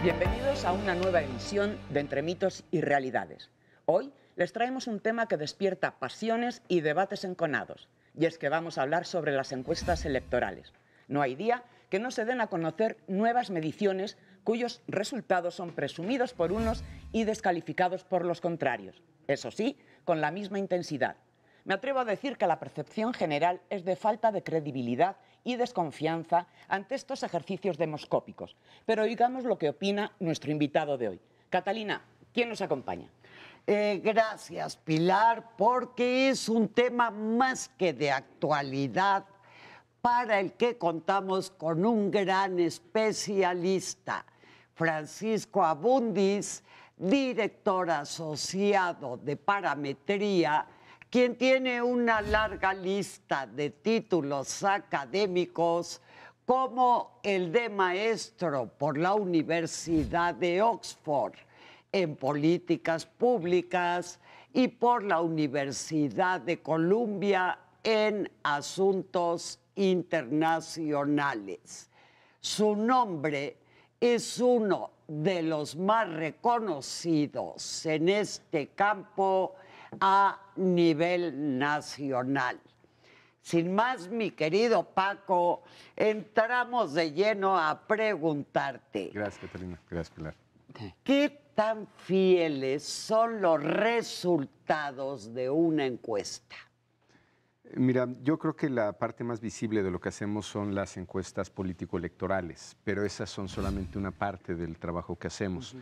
Bienvenidos a una nueva emisión de Entre mitos y realidades. Hoy les traemos un tema que despierta pasiones y debates enconados, y es que vamos a hablar sobre las encuestas electorales. No hay día que no se den a conocer nuevas mediciones cuyos resultados son presumidos por unos y descalificados por los contrarios. Eso sí, con la misma intensidad. Me atrevo a decir que la percepción general es de falta de credibilidad y desconfianza ante estos ejercicios demoscópicos. Pero oigamos lo que opina nuestro invitado de hoy. Catalina, ¿quién nos acompaña? Gracias, Pilar, porque es un tema más que de actualidad para el que contamos con un gran especialista, Francisco Abundis, director asociado de Parametría, quien tiene una larga lista de títulos académicos como el de maestro por la Universidad de Oxford en políticas públicas y por la Universidad de Columbia en asuntos internacionales. Su nombre es uno de los más reconocidos en este campo a nivel nacional. Sin más, mi querido Paco, entramos de lleno a preguntarte. Gracias, Catalina. Gracias, Pilar. ¿Qué tan fieles son los resultados de una encuesta? Mira, yo creo que la parte más visible de lo que hacemos son las encuestas político-electorales, pero esas son solamente una parte del trabajo que hacemos.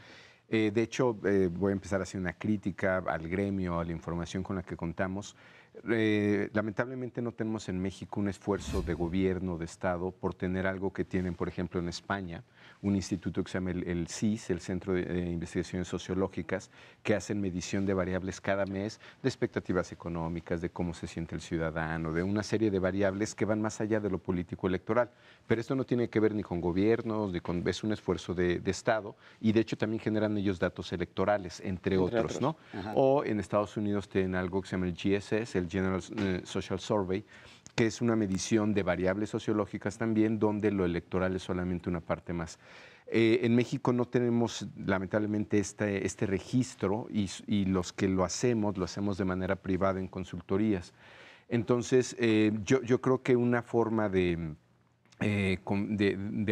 De hecho, voy a empezar a hacer una crítica al gremio, a la información con la que contamos. Lamentablemente no tenemos en México un esfuerzo de gobierno, de Estado, por tener algo que tienen, por ejemplo, en España, un instituto que se llama el CIS, el Centro de Investigaciones Sociológicas, que hacen medición de variables cada mes, de expectativas económicas, de cómo se siente el ciudadano, de una serie de variables que van más allá de lo político electoral. Pero esto no tiene que ver ni con gobiernos, ni con, es un esfuerzo de Estado, y de hecho también generan ellos datos electorales, entre otros, ¿no? Ajá. O en Estados Unidos tienen algo que se llama el GSS, el General Social Survey, que es una medición de variables sociológicas también, donde lo electoral es solamente una parte más. En México no tenemos, lamentablemente, este registro y los que lo hacemos de manera privada en consultorías. Entonces, yo creo que una forma de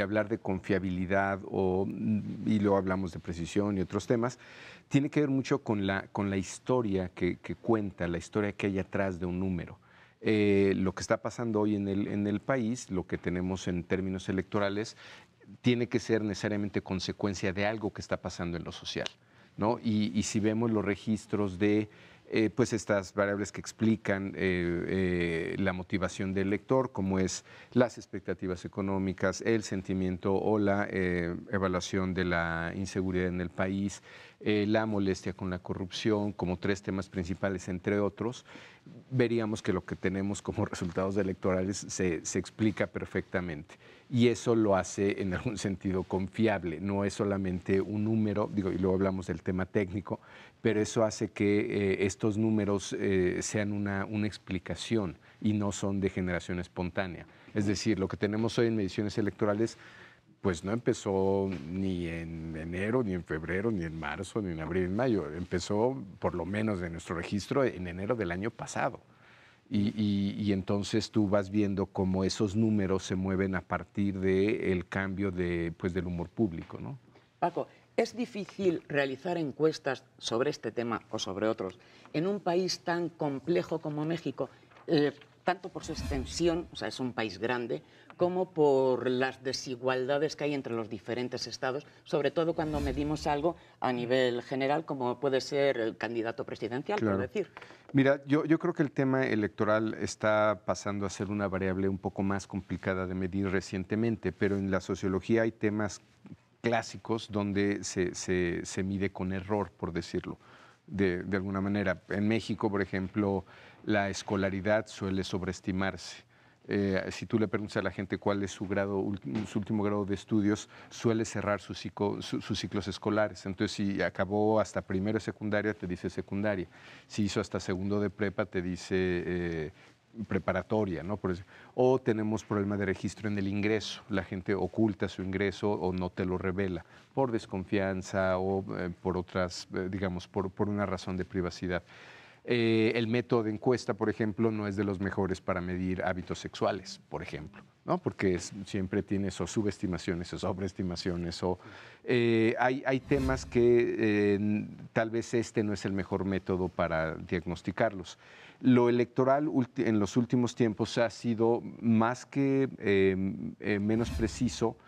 hablar de confiabilidad y luego hablamos de precisión y otros temas, tiene que ver mucho con la historia que cuenta, la historia que hay atrás de un número. Lo que está pasando hoy en el país, lo que tenemos en términos electorales, tiene que ser necesariamente consecuencia de algo que está pasando en lo social, ¿no? Y si vemos los registros de pues estas variables que explican la motivación del elector, como es las expectativas económicas, el sentimiento o la evaluación de la inseguridad en el país, la molestia con la corrupción, como tres temas principales, entre otros, veríamos que lo que tenemos como resultados electorales se explica perfectamente. Y eso lo hace en algún sentido confiable, no es solamente un número, digo, y luego hablamos del tema técnico, pero eso hace que estos números sean una explicación y no son de generación espontánea. Es decir, lo que tenemos hoy en mediciones electorales pues no empezó ni en enero, ni en febrero, ni en marzo, ni en abril, ni en mayo. Empezó, por lo menos de nuestro registro, en enero del año pasado. Y entonces tú vas viendo cómo esos números se mueven a partir del cambio del humor público, ¿no? Paco, ¿es difícil realizar encuestas sobre este tema o sobre otros en un país tan complejo como México, tanto por su extensión, o sea, es un país grande, como por las desigualdades que hay entre los diferentes estados, sobre todo cuando medimos algo a nivel general, como puede ser el candidato presidencial, Claro. por decir? Mira, yo creo que el tema electoral está pasando a ser una variable un poco más complicada de medir recientemente, pero en la sociología hay temas clásicos donde se mide con error, por decirlo, de alguna manera. En México, por ejemplo, la escolaridad suele sobreestimarse. Si tú le preguntas a la gente cuál es su último grado de estudios, suele cerrar sus ciclos escolares. Entonces, si acabó hasta primero de secundaria, te dice secundaria. Si hizo hasta segundo de prepa, te dice preparatoria, ¿no? O tenemos problema de registro en el ingreso. La gente oculta su ingreso o no te lo revela por desconfianza o por otras, digamos, por una razón de privacidad. El método de encuesta, por ejemplo, no es de los mejores para medir hábitos sexuales, por ejemplo, ¿no? Porque siempre tienes o subestimaciones o sobreestimaciones o hay temas que tal vez este no es el mejor método para diagnosticarlos. Lo electoral en los últimos tiempos ha sido más que menos preciso,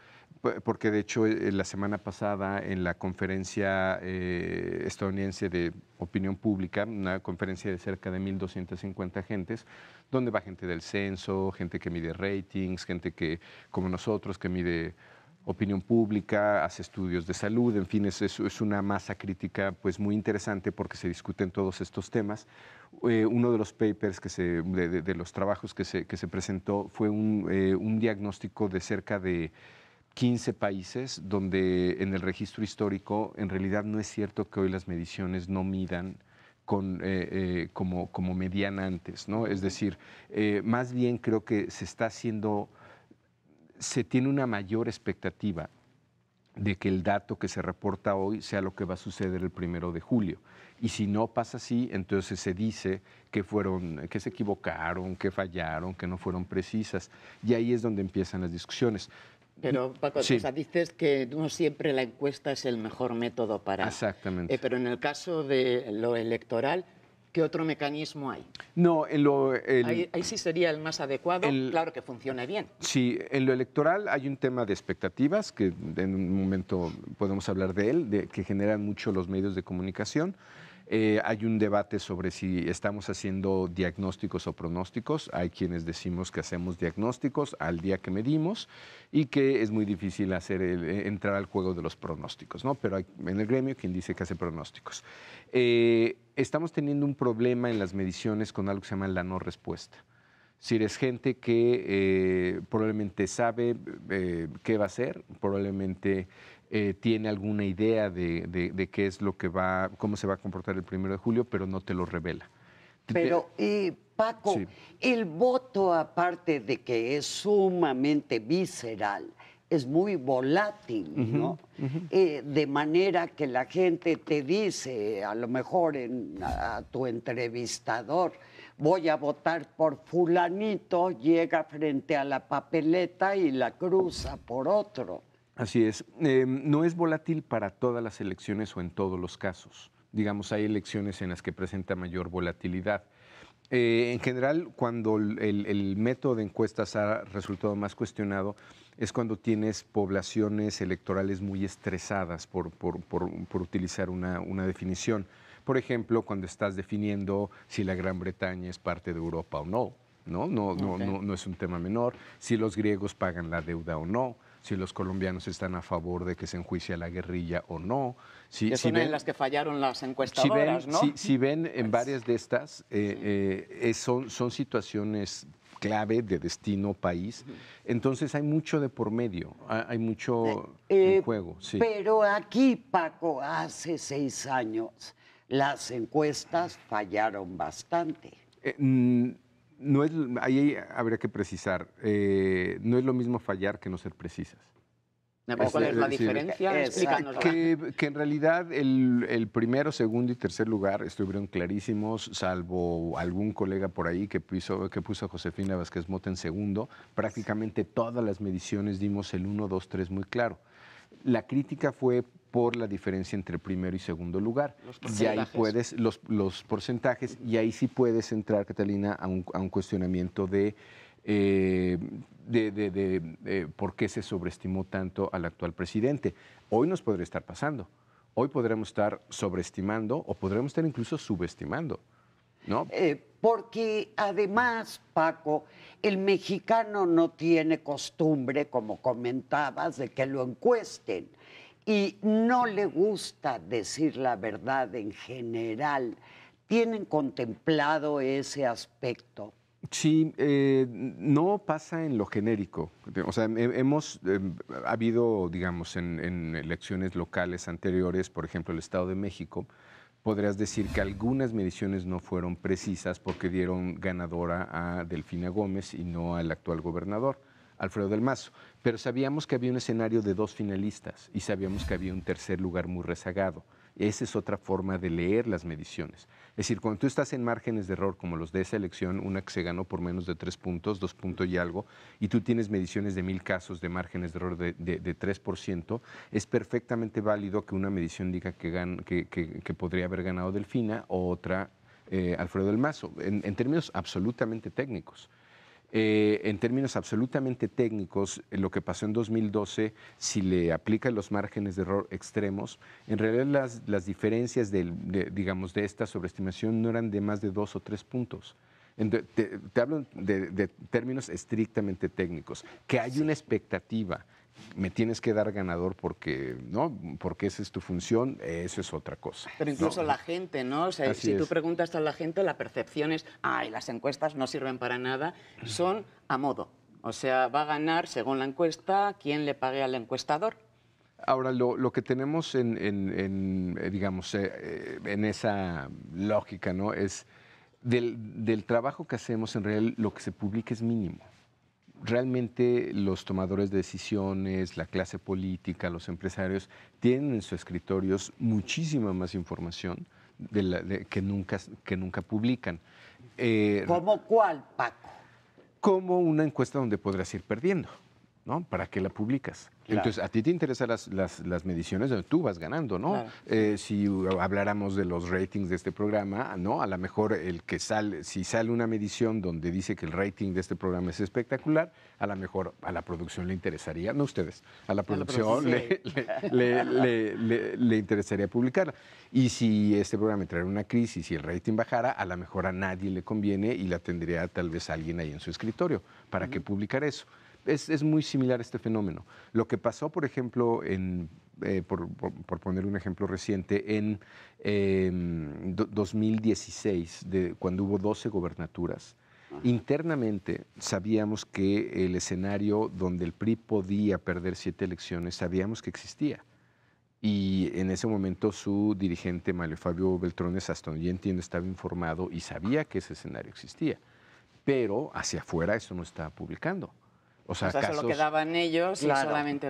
porque de hecho la semana pasada en la conferencia estadounidense de opinión pública, una conferencia de cerca de 1,250 gentes, donde va gente del censo, gente que mide ratings, gente que, como nosotros, que mide opinión pública, hace estudios de salud, en fin, es una masa crítica pues muy interesante porque se discuten todos estos temas. Uno de los papers de los trabajos que se presentó fue un diagnóstico de cerca de 15 países donde en el registro histórico en realidad no es cierto que hoy las mediciones no midan como medían antes, ¿no? Es decir, más bien creo que se tiene una mayor expectativa de que el dato que se reporta hoy sea lo que va a suceder el 1 de julio. Y si no pasa así, entonces se dice que se equivocaron, que fallaron, que no fueron precisas. Y ahí es donde empiezan las discusiones. Pero, Paco, Sí. o sea, dices que no siempre la encuesta es el mejor método para... Exactamente. pero en el caso de lo electoral, ¿qué otro mecanismo hay? No, Ahí sí sería el más adecuado, claro que funcione bien. Sí, en lo electoral hay un tema de expectativas, que en un momento podemos hablar de él, que generan mucho los medios de comunicación. Hay un debate sobre si estamos haciendo diagnósticos o pronósticos. Hay quienes decimos que hacemos diagnósticos al día que medimos y que es muy difícil entrar al juego de los pronósticos, ¿no? Pero hay en el gremio quien dice que hace pronósticos. Estamos teniendo un problema en las mediciones con algo que se llama la no respuesta. Si eres gente que probablemente sabe qué va a hacer, probablemente tiene alguna idea de qué es lo que cómo se va a comportar el 1 de julio, pero no te lo revela. Pero, Paco, Sí. el voto, aparte de que es sumamente visceral, es muy volátil, ¿no? De manera que la gente te dice, a lo mejor a tu entrevistador, voy a votar por fulanito, llega frente a la papeleta y la cruza por otro. Así es. No es volátil para todas las elecciones o en todos los casos. Digamos, hay elecciones en las que presenta mayor volatilidad. En general, cuando el método de encuestas ha resultado más cuestionado, es cuando tienes poblaciones electorales muy estresadas por utilizar una definición. Por ejemplo, cuando estás definiendo si la Gran Bretaña es parte de Europa o no. No es un tema menor. Si los griegos pagan la deuda o no. Si los colombianos están a favor de que se enjuicie a la guerrilla o no. Que son en las que fallaron las encuestadoras, ¿no? Si ven en varias de estas, son situaciones clave de destino país. Entonces hay mucho de por medio, hay mucho en juego. Sí. Pero aquí, Paco, hace 6 años, las encuestas fallaron bastante. No es, ahí habría que precisar, no es lo mismo fallar que no ser precisas. ¿Cuál es la diferencia? Explícanosla. Que en realidad el primero, segundo y tercer lugar estuvieron clarísimos, salvo algún colega por ahí que puso a Josefina Vázquez Mota en segundo. Prácticamente todas las mediciones dimos el 1, 2, 3 muy claro. La crítica fue por la diferencia entre primero y segundo lugar. Y ahí puedes, los porcentajes, y ahí sí puedes entrar, Catalina, a un cuestionamiento de por qué se sobreestimó tanto al actual presidente. Hoy nos podría estar pasando. Hoy podremos estar sobreestimando o podremos estar incluso subestimando, ¿no? Porque además, Paco, el mexicano no tiene costumbre, como comentabas, de que lo encuesten y no le gusta decir la verdad en general. ¿Tienen contemplado ese aspecto? Sí, no pasa en lo genérico. O sea, ha habido, digamos, en elecciones locales anteriores, por ejemplo, el Estado de México, podrías decir que algunas mediciones no fueron precisas porque dieron ganadora a Delfina Gómez y no al actual gobernador, Alfredo del Mazo. Pero sabíamos que había un escenario de 2 finalistas y sabíamos que había un tercer lugar muy rezagado. Esa es otra forma de leer las mediciones. Es decir, cuando tú estás en márgenes de error como los de esa elección, una que se ganó por menos de 3 puntos, 2 puntos y algo, y tú tienes mediciones de 1000 casos de márgenes de error de 3%, es perfectamente válido que una medición diga que podría haber ganado Delfina o otra Alfredo del Mazo, en términos absolutamente técnicos. En términos absolutamente técnicos, lo que pasó en 2012, si le aplican los márgenes de error extremos, en realidad las diferencias digamos, de esta sobreestimación no eran de más de 2 o 3 puntos. Te hablo de términos estrictamente técnicos, que hay una expectativa. Me tienes que dar ganador porque, ¿no? Porque esa es tu función, eso es otra cosa. Pero incluso ¿no? la gente, ¿no? O sea, si tú preguntas a la gente, la percepción es, ay, las encuestas no sirven para nada, son a modo. O sea, va a ganar, según la encuesta, quien le pague al encuestador. Ahora, lo que tenemos digamos, en esa lógica, ¿no? Es del trabajo que hacemos, en realidad lo que se publica es mínimo. Realmente los tomadores de decisiones, la clase política, los empresarios, tienen en sus escritorios muchísima más información que nunca publican. ¿Cómo cuál, Paco? Como una encuesta donde podrás ir perdiendo, ¿no? ¿Para qué la publicas? Claro. Entonces, a ti te interesan las mediciones donde tú vas ganando, ¿no? Claro. Si habláramos de los ratings de este programa, ¿no? A lo mejor si sale una medición donde dice que el rating de este programa es espectacular, a lo mejor a la producción le interesaría, no ustedes, a la producción le interesaría publicarla. Y si este programa entrara en una crisis y el rating bajara, a lo mejor a nadie le conviene y la tendría tal vez alguien ahí en su escritorio. ¿Para qué publicar eso? Es muy similar a este fenómeno. Lo que pasó, por ejemplo, por poner un ejemplo reciente, en 2016, cuando hubo 12 gobernaturas, internamente sabíamos que el escenario donde el PRI podía perder 7 elecciones, sabíamos que existía. Y en ese momento su dirigente, Mario Fabio Beltrones, hasta donde yo entiendo, estaba informado y sabía que ese escenario existía. Pero hacia afuera eso no estaba publicando. O sea, solo quedaban ellos, claro, y solamente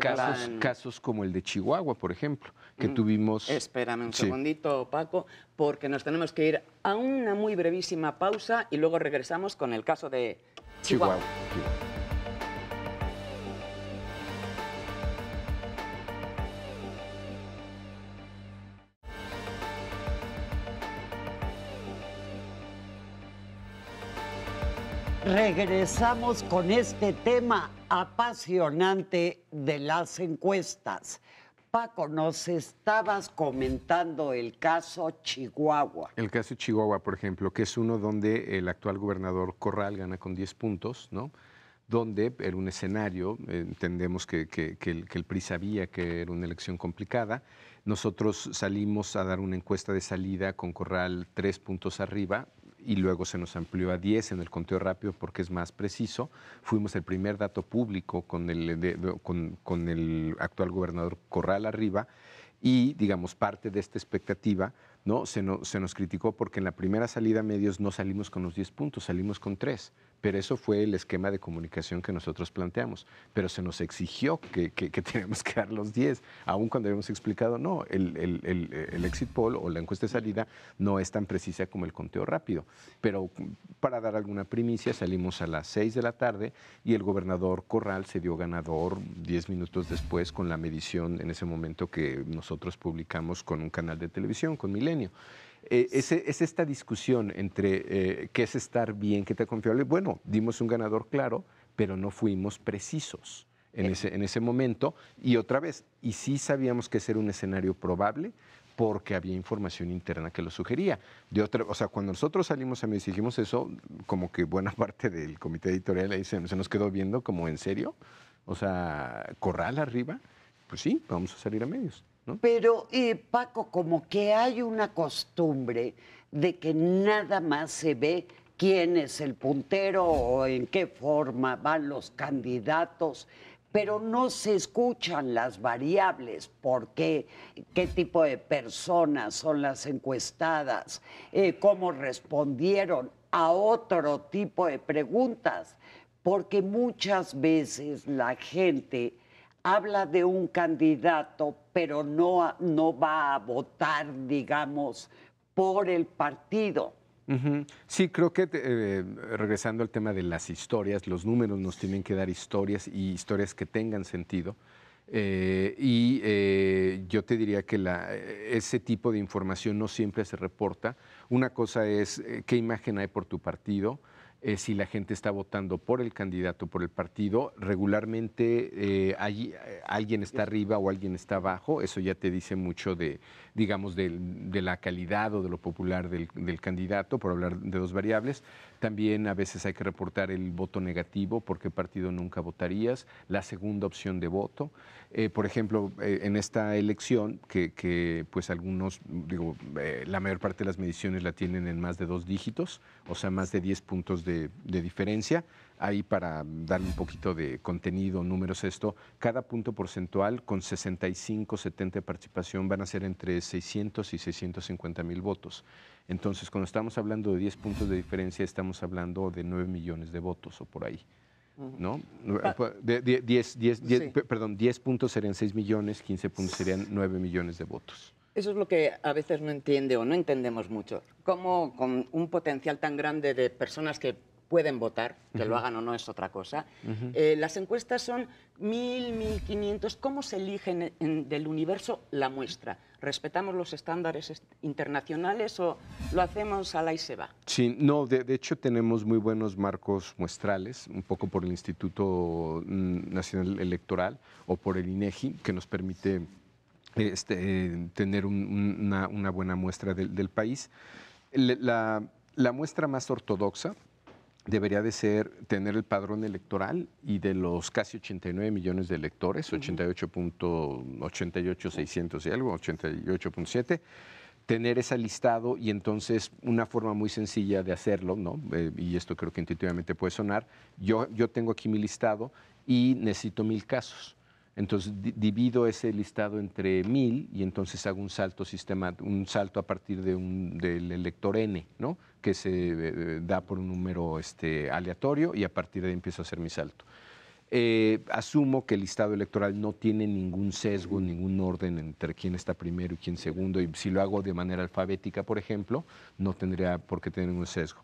casos como el de Chihuahua, por ejemplo, que tuvimos... Espérame un segundito, Paco, porque nos tenemos que ir a una muy brevísima pausa y luego regresamos con el caso de Chihuahua. Regresamos con este tema apasionante de las encuestas. Paco, nos estabas comentando el caso Chihuahua. El caso Chihuahua, por ejemplo, que es uno donde el actual gobernador Corral gana con 10 puntos, ¿no? Donde era un escenario, entendemos que el PRI sabía que era una elección complicada. Nosotros salimos a dar una encuesta de salida con Corral 3 puntos arriba, y luego se nos amplió a 10 en el conteo rápido porque es más preciso. Fuimos el primer dato público con el actual gobernador Corral arriba y, digamos, parte de esta expectativa, ¿no? Se nos criticó porque en la primera salida a medios no salimos con los 10 puntos, salimos con 3. Pero eso fue el esquema de comunicación que nosotros planteamos. Pero se nos exigió que teníamos que dar los 10, aun cuando habíamos explicado, no, el exit poll o la encuesta de salida no es tan precisa como el conteo rápido. Pero para dar alguna primicia, salimos a las 6 de la tarde y el gobernador Corral se dio ganador 10 minutos después con la medición en ese momento que nosotros publicamos con un canal de televisión, con Milenio. Es esta discusión entre qué es estar bien, qué tan confiable. Bueno, dimos un ganador claro, pero no fuimos precisos en ese momento. Y otra vez, y sí sabíamos que ese era un escenario probable porque había información interna que lo sugería. O sea, cuando nosotros salimos a medios y dijimos eso, como que buena parte del comité editorial ahí se nos quedó viendo como, ¿en serio? O sea, ¿Corral arriba? Pues sí, vamos a salir a medios. ¿No? Pero, Paco, como que hay una costumbre de que nada más se ve quién es el puntero o en qué forma van los candidatos, pero no se escuchan las variables, por qué tipo de personas son las encuestadas, cómo respondieron a otro tipo de preguntas, porque muchas veces la gente habla de un candidato, pero no va a votar, digamos, por el partido. Sí, creo que regresando al tema de las historias, los números nos tienen que dar historias y historias que tengan sentido. Yo te diría que ese tipo de información no siempre se reporta. Una cosa es qué imagen hay por tu partido. Si la gente está votando por el candidato, por el partido, regularmente alguien está arriba o alguien está abajo, eso ya te dice mucho digamos, de la calidad o de lo popular del candidato, por hablar de dos variables. También a veces hay que reportar el voto negativo, por qué partido nunca votarías, la segunda opción de voto. Por ejemplo, en esta elección, que pues algunos, digo, la mayor parte de las mediciones la tienen en más de 2 dígitos, o sea, más de 10 puntos de diferencia. Ahí para darle un poquito de contenido, números, cada punto porcentual con 65, 70 de participación van a ser entre 600 y 650 mil votos. Entonces, cuando estamos hablando de 10 puntos de diferencia, estamos hablando de 9 millones de votos o por ahí. ¿No? 10 puntos serían 6 millones, 15 puntos serían 9 millones de votos. Eso es lo que a veces no entiende o no entendemos mucho. Cómo con un potencial tan grande de personas que pueden votar, que lo hagan o no es otra cosa, las encuestas son 1.000, 1.500. ¿Cómo se eligen del universo la muestra? ¿Respetamos los estándares internacionales o lo hacemos a la y se va? Sí, no, de hecho tenemos muy buenos marcos muestrales, un poco por el Instituto Nacional Electoral o por el INEGI, que nos permite tener una buena muestra del país. La muestra más ortodoxa debería de ser tener el padrón electoral y de los casi 89 millones de electores, 88.600 y algo, 88.7, tener ese listado y entonces una forma muy sencilla de hacerlo, ¿no? Y esto creo que intuitivamente puede sonar, yo tengo aquí mi listado y necesito 1000 casos. Entonces divido ese listado entre 1000 y entonces hago un salto a partir del elector N, ¿no? Que se da por un número aleatorio y a partir de ahí empiezo a hacer mi salto. Asumo que el listado electoral no tiene ningún sesgo, ningún orden entre quién está primero y quién segundo, y si lo hago de manera alfabética, por ejemplo, no tendría por qué tener ningún sesgo.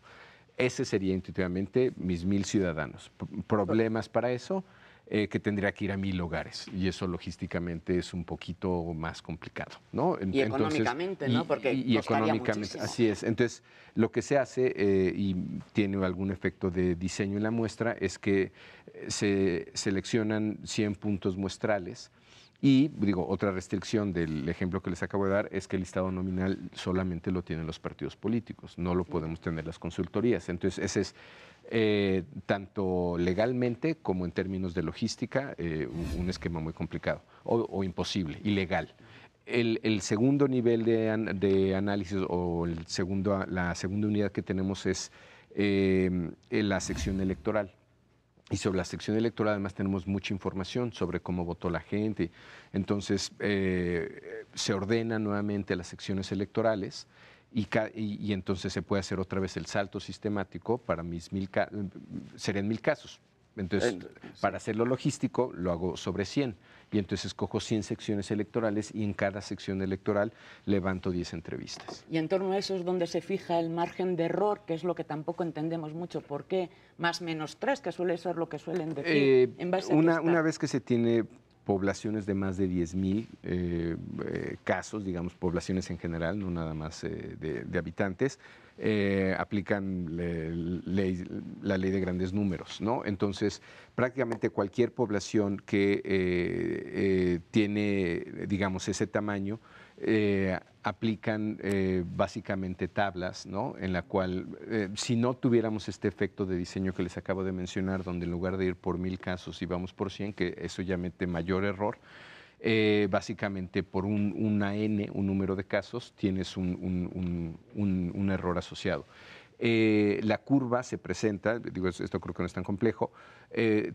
Ese sería intuitivamente mis 1000 ciudadanos. ¿Problemas para eso? Que tendría que ir a 1000 hogares y eso logísticamente es un poquito más complicado, ¿no? Y económicamente, ¿no? Porque económicamente, muchísimo. Así es. Entonces, lo que se hace y tiene algún efecto de diseño en la muestra es que se seleccionan 100 puntos muestrales y, otra restricción del ejemplo que les acabo de dar es que el listado nominal solamente lo tienen los partidos políticos, no lo podemos tener las consultorías. Entonces, ese es tanto legalmente como en términos de logística, un esquema muy complicado o imposible, ilegal. El segundo nivel de análisis o la segunda unidad que tenemos es la sección electoral. Y sobre la sección electoral además tenemos mucha información sobre cómo votó la gente. Entonces se ordenan nuevamente las secciones electorales y entonces se puede hacer otra vez el salto sistemático para serían 1000 casos. Entonces, para hacerlo logístico, lo hago sobre 100. Y entonces cojo 100 secciones electorales y en cada sección electoral levanto 10 entrevistas. Y en torno a eso es donde se fija el margen de error, que es lo que tampoco entendemos mucho. ¿Por qué más menos 3, que suele ser lo que suelen decir? En base a una vez que se tiene poblaciones de más de 10,000 casos, digamos, poblaciones en general, no nada más de habitantes, aplican la ley de grandes números, ¿no? Entonces, prácticamente cualquier población que tiene, digamos, ese tamaño, aplican básicamente tablas, ¿no? En la cual, si no tuviéramos este efecto de diseño que les acabo de mencionar, donde en lugar de ir por 1000 casos y vamos por 100, que eso ya mete mayor error, básicamente por una N, un número de casos, tienes un error asociado. La curva se presenta, digo, esto creo que no es tan complejo,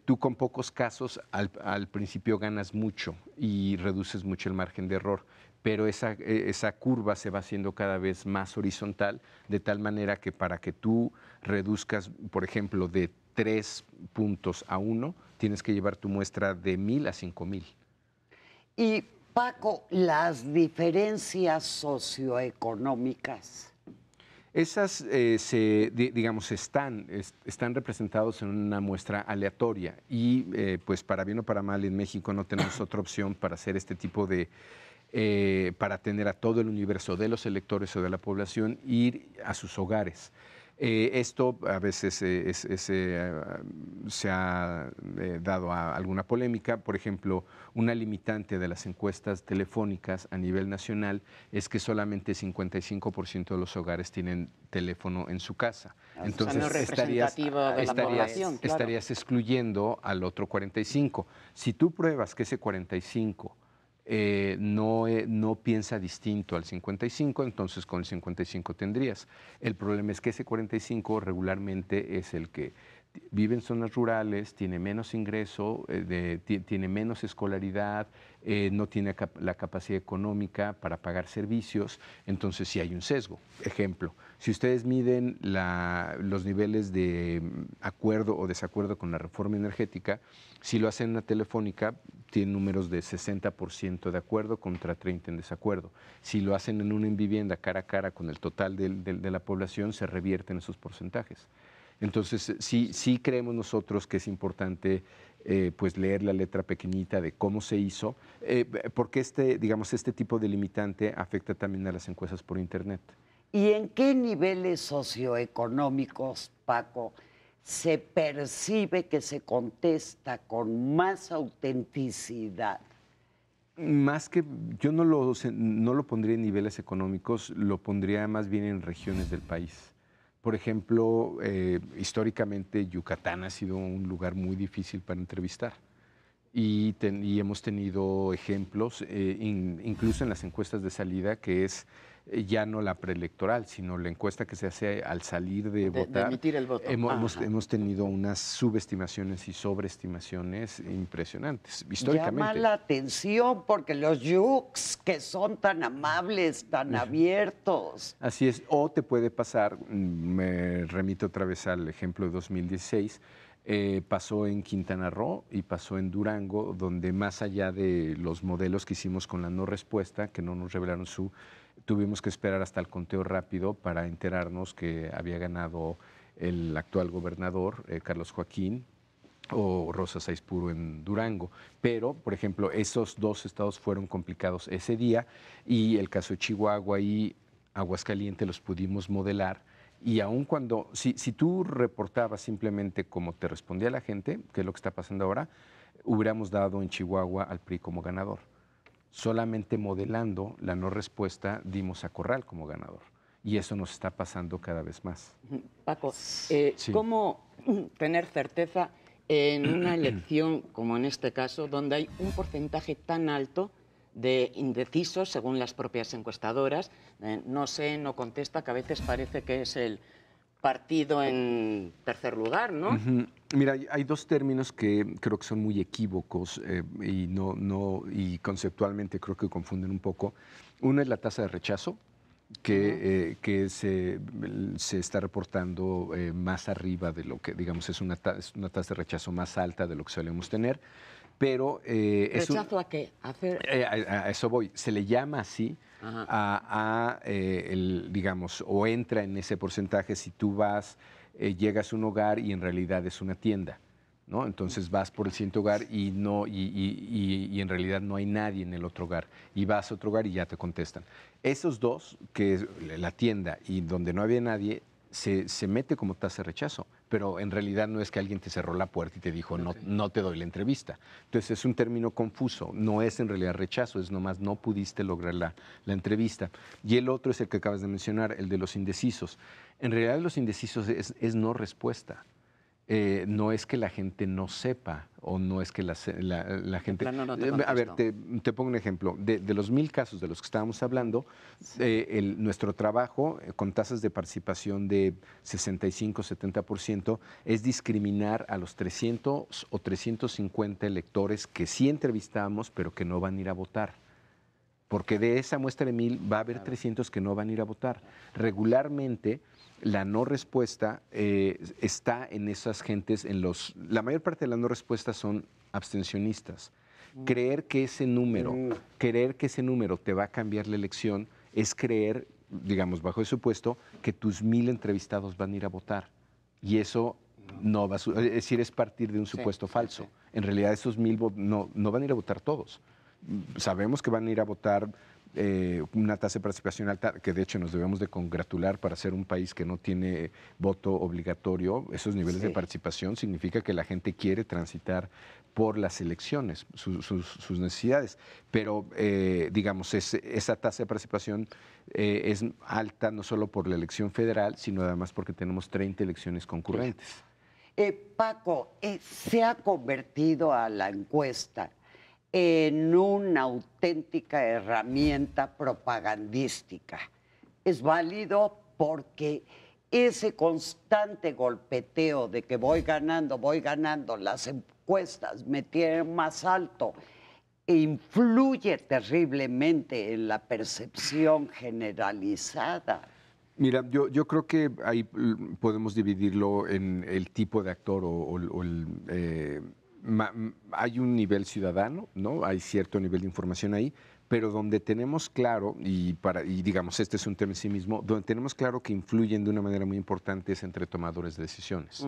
tú con pocos casos al principio ganas mucho y reduces mucho el margen de error, pero esa curva se va haciendo cada vez más horizontal, de tal manera que para que tú reduzcas, por ejemplo, de 3 puntos a 1, tienes que llevar tu muestra de 1000 a 5000. Y Paco, las diferencias socioeconómicas. Esas, digamos, están representados en una muestra aleatoria y, pues, para bien o para mal, en México no tenemos otra opción para hacer este tipo de, para atender a todo el universo de los electores o de la población, ir a sus hogares. Esto a veces se ha dado a alguna polémica. Por ejemplo, una limitante de las encuestas telefónicas a nivel nacional es que solamente 55% de los hogares tienen teléfono en su casa. Entonces, no es representativo de la población, claro. Estarías excluyendo al otro 45%. Si tú pruebas que ese 45% no piensa distinto al 55, entonces con el 55 tendrías. El problema es que ese 45 regularmente es el que vive en zonas rurales, tiene menos ingreso, tiene menos escolaridad, no tiene la capacidad económica para pagar servicios, entonces sí hay un sesgo. Ejemplo, si ustedes miden los niveles de acuerdo o desacuerdo con la reforma energética, si lo hacen en una telefónica, tienen números de 60% de acuerdo contra 30% en desacuerdo. Si lo hacen en una vivienda cara a cara con el total de la población, se revierten esos porcentajes. Entonces, sí creemos nosotros que es importante pues leer la letra pequeñita de cómo se hizo, porque este tipo de limitante afecta también a las encuestas por Internet. ¿Y en qué niveles socioeconómicos, Paco, se percibe que se contesta con más autenticidad? Más que, yo no lo pondría en niveles económicos, lo pondría más bien en regiones del país. Por ejemplo, históricamente Yucatán ha sido un lugar muy difícil para entrevistar y hemos tenido ejemplos, incluso en las encuestas de salida, que es ya no la preelectoral, sino la encuesta que se hace al salir de votar. De emitir el voto. Hemos tenido unas subestimaciones y sobreestimaciones impresionantes, históricamente. Llama la atención porque los yucs, que son tan amables, tan abiertos. Así es, o te puede pasar, me remito otra vez al ejemplo de 2016, pasó en Quintana Roo y pasó en Durango, donde más allá de los modelos que hicimos con la no respuesta, que no nos revelaron tuvimos que esperar hasta el conteo rápido para enterarnos que había ganado el actual gobernador, Carlos Joaquín, o Rosa Saizpuro en Durango. Pero, por ejemplo, esos dos estados fueron complicados ese día y el caso de Chihuahua y Aguascalientes los pudimos modelar. Y aun cuando, si tú reportabas simplemente como te respondía la gente, que es lo que está pasando ahora, hubiéramos dado en Chihuahua al PRI como ganador. Solamente modelando la no respuesta dimos a Corral como ganador. Y eso nos está pasando cada vez más. Paco, ¿cómo tener certeza en una elección como en este caso, donde hay un porcentaje tan alto de indecisos, según las propias encuestadoras? No sé, no contesta, que a veces parece que es el partido en tercer lugar, ¿no? Mira, hay dos términos que creo que son muy equívocos y conceptualmente creo que confunden un poco. Uno es la tasa de rechazo, que se está reportando más arriba de lo que, digamos, es una tasa de rechazo más alta de lo que solemos tener. Pero ¿Rechazo a qué? A eso voy. Se le llama así digamos, o entra en ese porcentaje si tú llegas a un hogar y en realidad es una tienda, ¿no? Entonces vas por el siguiente hogar y en realidad no hay nadie en el otro hogar. Y vas a otro hogar y ya te contestan. Esos dos, que es la tienda y donde no había nadie, se mete como tasa de rechazo, pero en realidad no es que alguien te cerró la puerta y te dijo no te doy la entrevista. Entonces es un término confuso, no es en realidad rechazo, es nomás no pudiste lograr la entrevista. Y el otro es el que acabas de mencionar, el de los indecisos. En realidad los indecisos es no respuesta. no es que la gente no sepa o no es que la gente... plano no te a ver, contesto. te pongo un ejemplo. De los 1000 casos de los que estábamos hablando, nuestro trabajo con tasas de participación de 65-70% es discriminar a los 300 o 350 electores que sí entrevistamos pero que no van a ir a votar. Porque de esa muestra de 1000 va a haber 300 que no van a ir a votar. Regularmente, la no respuesta está en esas gentes, la mayor parte de las no respuestas son abstencionistas. Creer que ese número te va a cambiar la elección es creer, digamos, bajo ese supuesto, que tus 1000 entrevistados van a ir a votar. Y eso no va a es decir, es partir de un supuesto falso. En realidad, esos 1000 no van a ir a votar todos. Sabemos que van a ir a votar una tasa de participación alta, que de hecho nos debemos de congratular para ser un país que no tiene voto obligatorio. Esos niveles de participación significa que la gente quiere transitar por las elecciones, sus necesidades. Pero, digamos, esa tasa de participación es alta no solo por la elección federal, sino además porque tenemos 30 elecciones concurrentes. Paco, se ha convertido a la encuesta en una auténtica herramienta propagandística. Es válido porque ese constante golpeteo de que voy ganando, las encuestas me tienen más alto, influye terriblemente en la percepción generalizada. Mira, yo creo que ahí podemos dividirlo en el tipo de actor hay un nivel ciudadano, ¿no? Hay cierto nivel de información ahí, pero donde tenemos claro, y digamos, este es un tema en sí mismo, donde tenemos claro que influyen de una manera muy importante es entre tomadores de decisiones.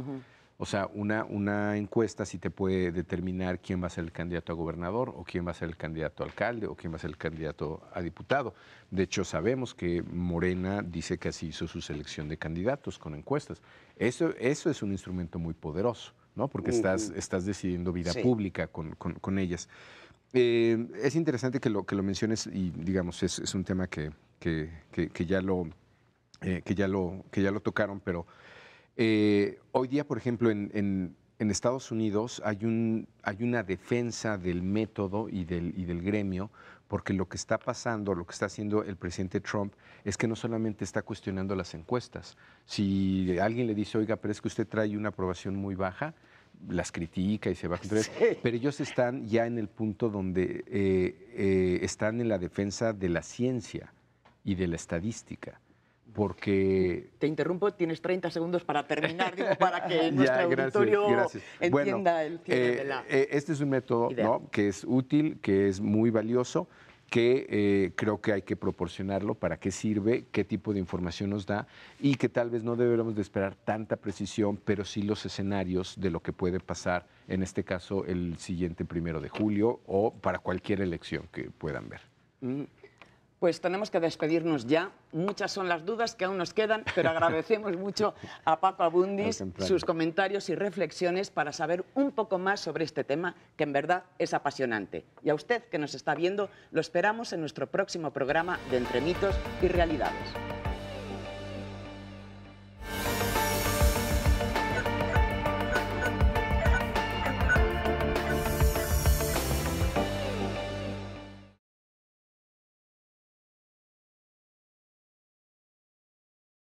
O sea, una encuesta sí te puede determinar quién va a ser el candidato a gobernador, o quién va a ser el candidato a alcalde, o quién va a ser el candidato a diputado. De hecho, sabemos que Morena dice que así hizo su selección de candidatos con encuestas. Eso es un instrumento muy poderoso, ¿no? Porque estás decidiendo vida pública con ellas. Es interesante que lo menciones y, digamos, es un tema que ya lo tocaron, pero hoy día, por ejemplo, en Estados Unidos hay una defensa del método y del gremio, porque lo que está pasando, lo que está haciendo el presidente Trump es que no solamente está cuestionando las encuestas. Si alguien le dice, oiga, pero es que usted trae una aprobación muy baja, las critica y se va contra él, pero ellos están ya en el punto donde están en la defensa de la ciencia y de la estadística. Porque... Te interrumpo, tienes 30 segundos para terminar, digo, para que nuestro auditorio entienda el cierre de la... Este es un método, ¿no?, que es útil, que es muy valioso, que creo que hay que proporcionarlo, para qué sirve, qué tipo de información nos da y que tal vez no deberíamos de esperar tanta precisión, pero sí los escenarios de lo que puede pasar, en este caso el siguiente 1 de julio o para cualquier elección que puedan ver. Pues tenemos que despedirnos ya. Muchas son las dudas que aún nos quedan, pero agradecemos mucho a Paco Abundis sus comentarios y reflexiones para saber un poco más sobre este tema, que en verdad es apasionante. Y a usted que nos está viendo, lo esperamos en nuestro próximo programa de Entre Mitos y Realidades.